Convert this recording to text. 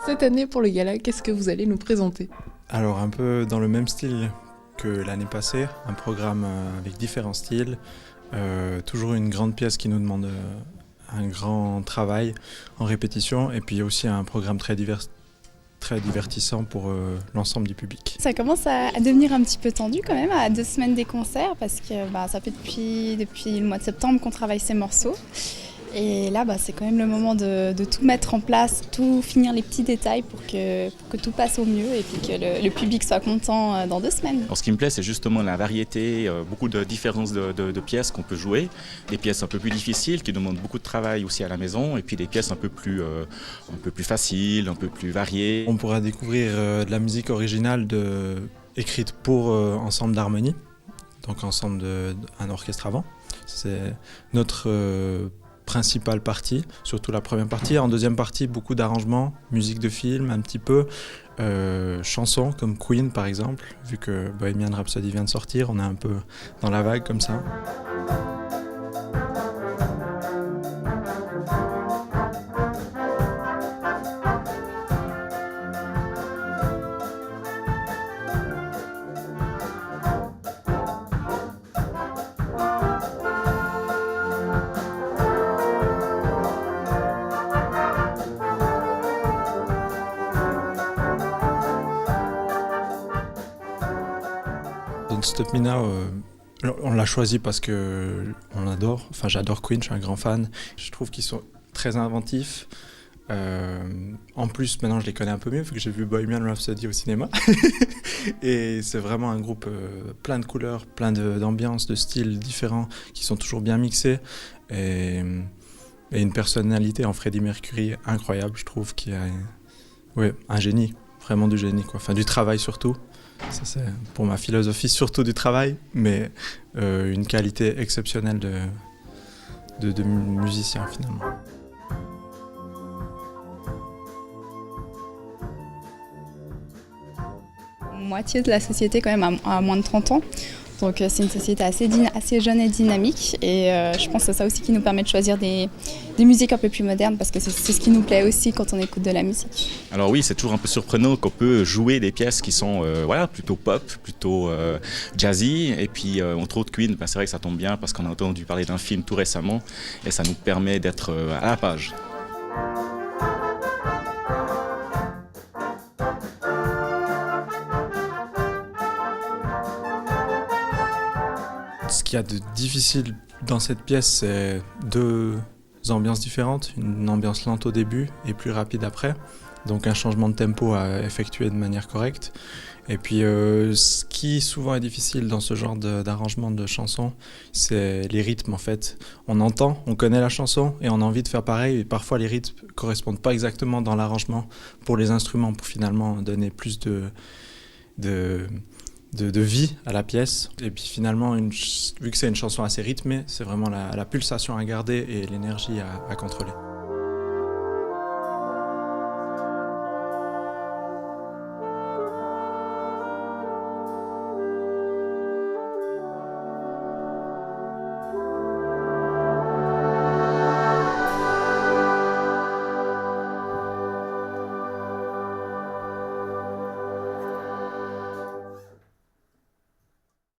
Cette année pour le gala, qu'est-ce que vous allez nous présenter? Alors un peu dans le même style que l'année passée, un programme avec différents styles, toujours une grande pièce qui nous demande un grand travail en répétition et puis aussi un programme très divertissant pour l'ensemble du public. Ça commence à devenir un petit peu tendu quand même à 2 semaines des concerts parce que ça fait depuis le mois de septembre qu'on travaille ces morceaux. Et là, c'est quand même le moment de tout mettre en place, tout finir les petits détails pour que tout passe au mieux et puis que le public soit content dans 2 semaines. Alors, ce qui me plaît, c'est justement la variété, beaucoup de différences de pièces qu'on peut jouer. Des pièces un peu plus difficiles qui demandent beaucoup de travail aussi à la maison et puis des pièces un peu plus faciles, un peu plus variées. On pourra découvrir de la musique originale écrite pour ensemble d'harmonie, donc ensemble d'un orchestre avant. C'est notre principale partie, surtout la première partie. En deuxième partie, beaucoup d'arrangements, musique de film, un petit peu, chansons comme Queen par exemple. Vu que Bohemian Rhapsody vient de sortir, on est un peu dans la vague comme ça. Don't Stop Me Now, on l'a choisi parce que on adore. Enfin, j'adore Queen, je suis un grand fan. Je trouve qu'ils sont très inventifs. En plus, maintenant, je les connais un peu mieux vu que j'ai vu Bohemian Rhapsody au cinéma. Et c'est vraiment un groupe plein de couleurs, plein d'ambiances, de styles différents qui sont toujours bien mixés. Et une personnalité en Freddie Mercury incroyable, je trouve, qui a un génie, vraiment du génie, quoi. Enfin, du travail surtout. Ça, c'est pour ma philosophie, surtout du travail, mais une qualité exceptionnelle de musicien finalement. Moitié de la société quand même a moins de 30 ans. Donc c'est une société assez jeune et dynamique et je pense que c'est ça aussi qui nous permet de choisir des musiques un peu plus modernes parce que c'est ce qui nous plaît aussi quand on écoute de la musique. Alors oui, c'est toujours un peu surprenant qu'on peut jouer des pièces qui sont plutôt pop, plutôt jazzy et puis entre autres Queen, c'est vrai que ça tombe bien parce qu'on a entendu parler d'un film tout récemment et ça nous permet d'être à la page. Ce qu'il y a de difficile dans cette pièce, c'est 2 ambiances différentes. Une ambiance lente au début et plus rapide après. Donc un changement de tempo à effectuer de manière correcte. Et puis ce qui souvent est difficile dans ce genre d'arrangement de chansons, c'est les rythmes en fait. On entend, on connaît la chanson et on a envie de faire pareil. Et parfois les rythmes ne correspondent pas exactement dans l'arrangement pour les instruments, pour finalement donner plus de vie à la pièce. Et puis finalement, vu que c'est une chanson assez rythmée, c'est vraiment la pulsation à garder et l'énergie à contrôler.